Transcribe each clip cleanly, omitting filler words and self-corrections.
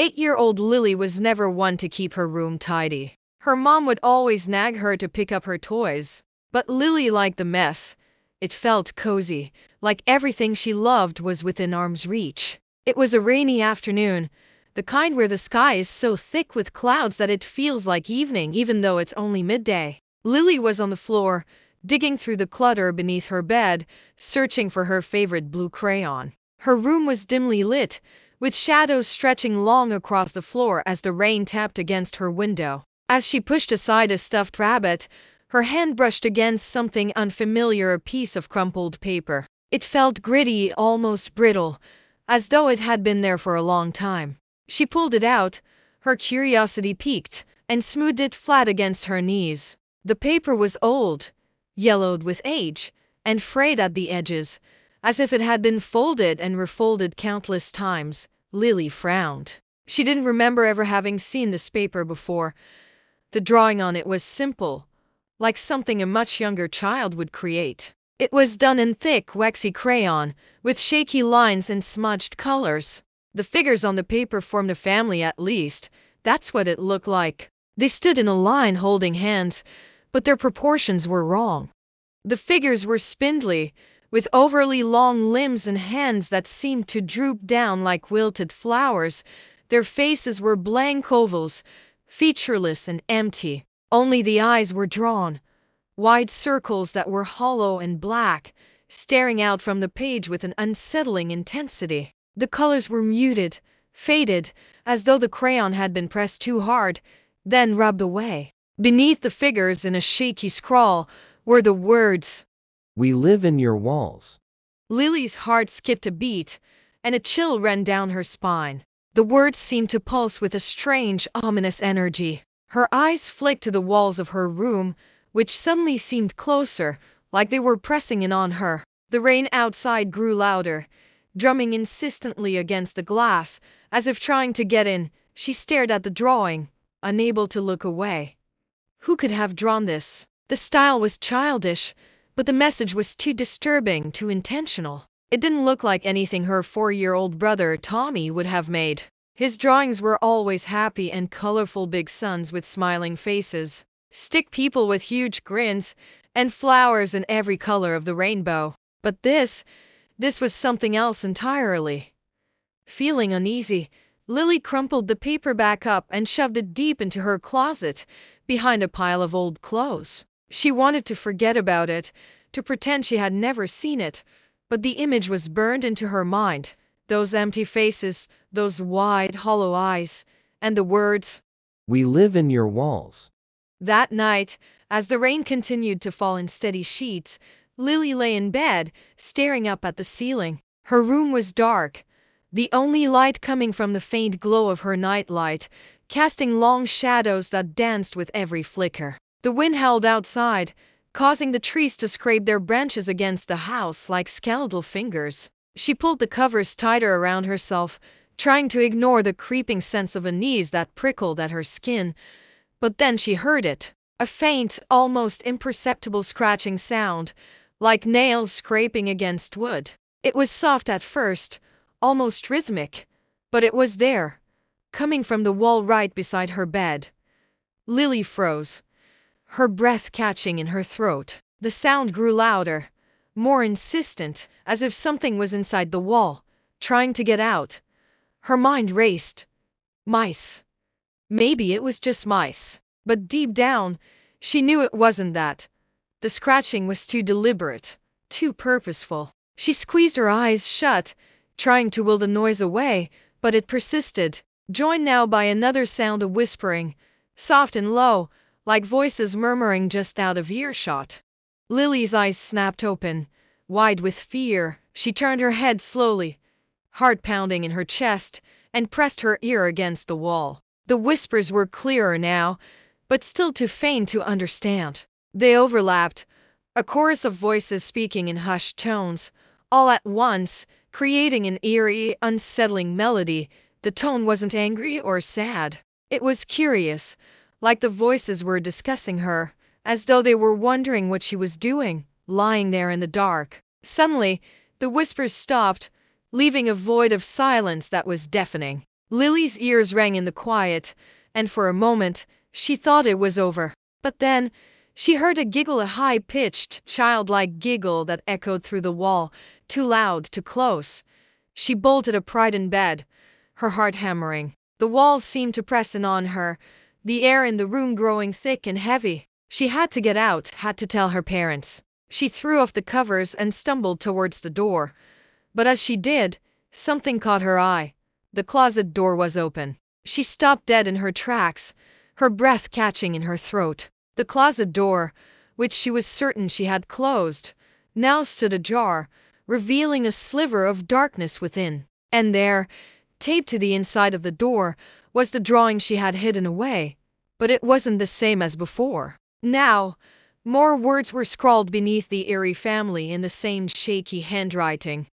8-year-old Lily was never one to keep her room tidy. Her mom would always nag her to pick up her toys. But Lily liked the mess. It felt cozy, like everything she loved was within arm's reach. It was a rainy afternoon, the kind where the sky is so thick with clouds that it feels like evening even though it's only midday. Lily was on the floor, digging through the clutter beneath her bed, searching for her favorite blue crayon. Her room was dimly lit, with shadows stretching long across the floor as the rain tapped against her window. As she pushed aside a stuffed rabbit, her hand brushed against something unfamiliar, a piece of crumpled paper. It felt gritty, almost brittle, as though it had been there for a long time. She pulled it out, her curiosity piqued, and smoothed it flat against her knees. The paper was old, yellowed with age, and frayed at the edges, as if it had been folded and refolded countless times. Lily frowned. She didn't remember ever having seen this paper before. The drawing on it was simple, like something a much younger child would create. It was done in thick, waxy crayon, with shaky lines and smudged colors. The figures on the paper formed a family at least. That's what it looked like. They stood in a line holding hands, but their proportions were wrong. The figures were spindly, with overly long limbs and hands that seemed to droop down like wilted flowers. Their faces were blank ovals, featureless and empty. Only the eyes were drawn, wide circles that were hollow and black, staring out from the page with an unsettling intensity. The colors were muted, faded, as though the crayon had been pressed too hard, then rubbed away. Beneath the figures, in a shaky scrawl, were the words, "We live in your walls." Lily's heart skipped a beat, and a chill ran down her spine. The words seemed to pulse with a strange, ominous energy. Her eyes flicked to the walls of her room, which suddenly seemed closer, like they were pressing in on her. The rain outside grew louder, drumming insistently against the glass, as if trying to get in. She stared at the drawing, unable to look away. Who could have drawn this? The style was childish, but the message was too disturbing, too intentional. It didn't look like anything her 4-year-old brother Tommy would have made. His drawings were always happy and colorful, big suns with smiling faces, stick people with huge grins, and flowers in every color of the rainbow. But this was something else entirely. Feeling uneasy, Lily crumpled the paper back up and shoved it deep into her closet, behind a pile of old clothes. She wanted to forget about it, to pretend she had never seen it, but the image was burned into her mind. Those empty faces, those wide, hollow eyes, and the words, "We live in your walls." That night, as the rain continued to fall in steady sheets, Lily lay in bed, staring up at the ceiling. Her room was dark, the only light coming from the faint glow of her nightlight, casting long shadows that danced with every flicker. The wind howled outside, causing the trees to scrape their branches against the house like skeletal fingers. She pulled the covers tighter around herself, trying to ignore the creeping sense of unease that prickled at her skin. But then she heard it, a faint, almost imperceptible scratching sound, like nails scraping against wood. It was soft at first, almost rhythmic, but it was there, coming from the wall right beside her bed. Lily froze, her breath catching in her throat. The sound grew louder, more insistent, as if something was inside the wall, trying to get out. Her mind raced. Mice. Maybe it was just mice. But deep down, she knew it wasn't that. The scratching was too deliberate, too purposeful. She squeezed her eyes shut, trying to will the noise away, but it persisted, joined now by another sound of whispering, soft and low, like voices murmuring just out of earshot. Lily's eyes snapped open, wide with fear. She turned her head slowly, heart pounding in her chest, and pressed her ear against the wall. The whispers were clearer now, but still too faint to understand. They overlapped, a chorus of voices speaking in hushed tones, all at once, creating an eerie, unsettling melody. The tone wasn't angry or sad. It was curious, like the voices were discussing her, as though they were wondering what she was doing, lying there in the dark. Suddenly, the whispers stopped, leaving a void of silence that was deafening. Lily's ears rang in the quiet, and for a moment, she thought it was over. But then, she heard a giggle, a high-pitched, childlike giggle that echoed through the wall, too loud, too close. She bolted upright in bed, her heart hammering. The walls seemed to press in on her, the air in the room growing thick and heavy. She had to get out, had to tell her parents. She threw off the covers and stumbled towards the door. But as she did, something caught her eye. The closet door was open. She stopped dead in her tracks, her breath catching in her throat. The closet door, which she was certain she had closed, now stood ajar, revealing a sliver of darkness within. And there, taped to the inside of the door, was the drawing she had hidden away. But it wasn't the same as before. Now, more words were scrawled beneath the eerie family in the same shaky handwriting.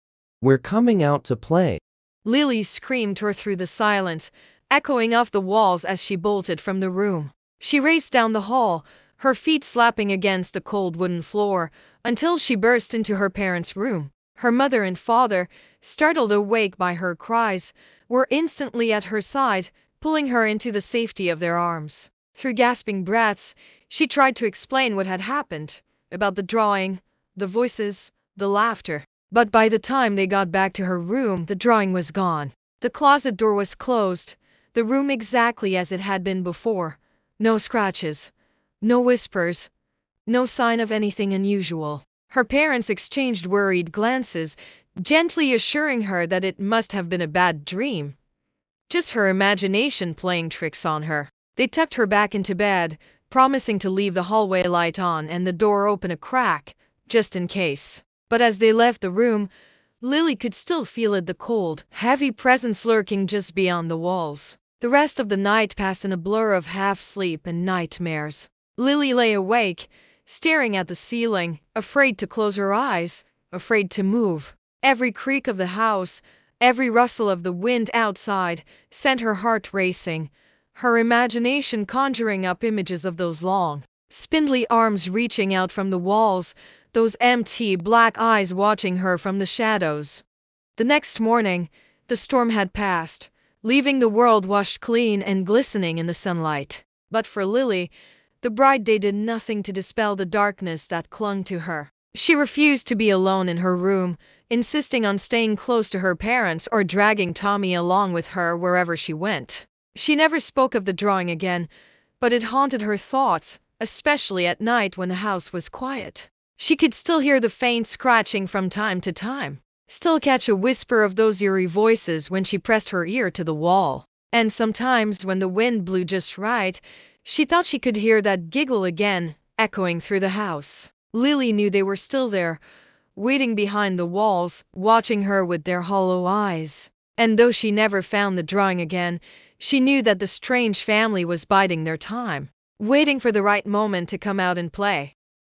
We're coming out to play. Lily screamed her through the silence, echoing off the walls as she bolted from the room. She raced down the hall, her feet slapping against the cold wooden floor, until she burst into her parents' room. Her mother and father, startled awake by her cries, were instantly at her side, pulling her into the safety of their arms. Through gasping breaths, she tried to explain what had happened, about the drawing, the voices, the laughter. But by the time they got back to her room, the drawing was gone. The closet door was closed, the room exactly as it had been before. No scratches, no whispers, no sign of anything unusual. Her parents exchanged worried glances, gently assuring her that it must have been a bad dream. Just her imagination playing tricks on her. They tucked her back into bed, promising to leave the hallway light on and the door open a crack, just in case. But as they left the room, Lily could still feel it, the cold, heavy presence lurking just beyond the walls. The rest of the night passed in a blur of half-sleep and nightmares. Lily lay awake, staring at the ceiling, afraid to close her eyes, afraid to move. Every creak of the house, every rustle of the wind outside, sent her heart racing, her imagination conjuring up images of those long, spindly arms reaching out from the walls, those empty black eyes watching her from the shadows. The next morning, the storm had passed, leaving the world washed clean and glistening in the sunlight. But for Lily, the bright day did nothing to dispel the darkness that clung to her. She refused to be alone in her room, insisting on staying close to her parents or dragging Tommy along with her wherever she went. She never spoke of the drawing again, but it haunted her thoughts, especially at night when the house was quiet. She could still hear the faint scratching from time to time, still catch a whisper of those eerie voices when she pressed her ear to the wall. And sometimes when the wind blew just right, she thought she could hear that giggle again, echoing through the house. Lily knew they were still there, waiting behind the walls, watching her with their hollow eyes. And though she never found the drawing again, she knew that the strange family was biding their time, waiting for the right moment to come out and play.